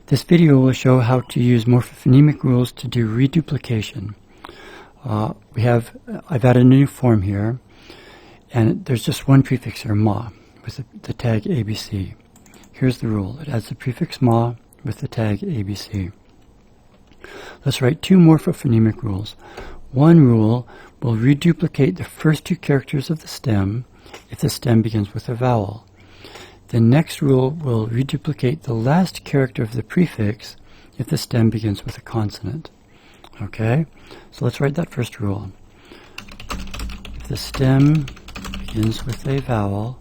This video will show how to use morphophonemic rules to do reduplication. I've added a new form here, and there's just one prefix here, ma, with the tag ABC. Here's the rule. It adds the prefix ma with the tag ABC. Let's write two morphophonemic rules. One rule will reduplicate the first two characters of the stem if the stem begins with a vowel. The next rule will reduplicate the last character of the prefix if the stem begins with a consonant. Okay, so let's write that first rule. If the stem begins with a vowel,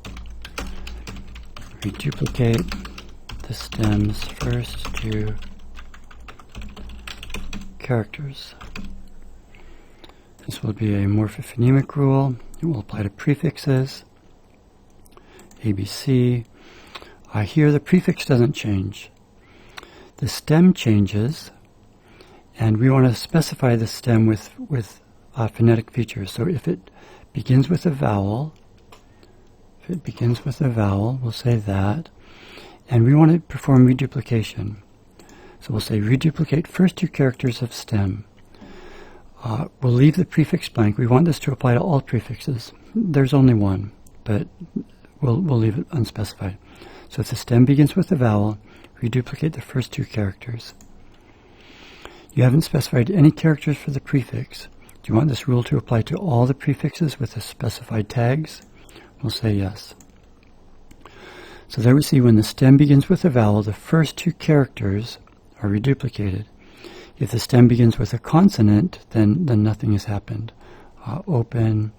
reduplicate the stem's first two characters. This will be a morphophonemic rule. It will apply to prefixes, ABC. Here the prefix doesn't change. The stem changes, and we want to specify the stem with phonetic features. So if it begins with a vowel, we'll say that, and we want to perform reduplication. So we'll say reduplicate first two characters of stem. We'll leave the prefix blank. We want this to apply to all prefixes. There's only one, but we'll leave it unspecified. So if the stem begins with a vowel, reduplicate the first two characters. You haven't specified any characters for the prefix. Do you want this rule to apply to all the prefixes with the specified tags? We'll say yes. So there we see when the stem begins with a vowel, the first two characters are reduplicated. If the stem begins with a consonant, then nothing has happened. Open,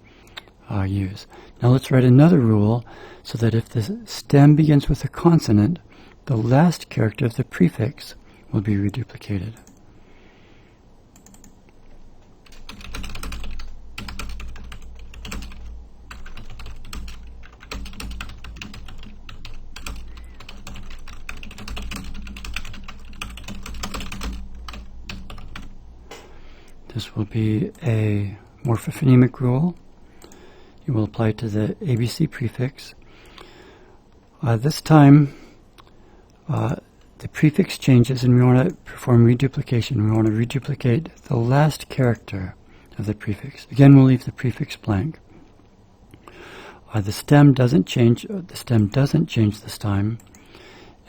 use. Now let's write another rule so that if the stem begins with a consonant, the last character of the prefix will be reduplicated. This will be a morphophonemic rule. It will apply to the ABC prefix. This time, the prefix changes and we want to perform reduplication. We want to reduplicate the last character of the prefix. Again, we'll leave the prefix blank. The stem doesn't change. The stem doesn't change this time,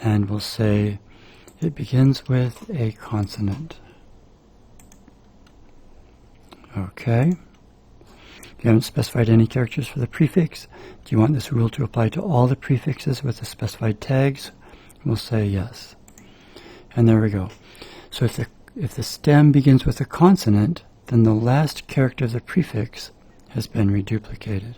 and we'll say it begins with a consonant. Okay. You haven't specified any characters for the prefix. Do you want this rule to apply to all the prefixes with the specified tags? We'll say yes. And there we go. So if the stem begins with a consonant, then the last character of the prefix has been reduplicated.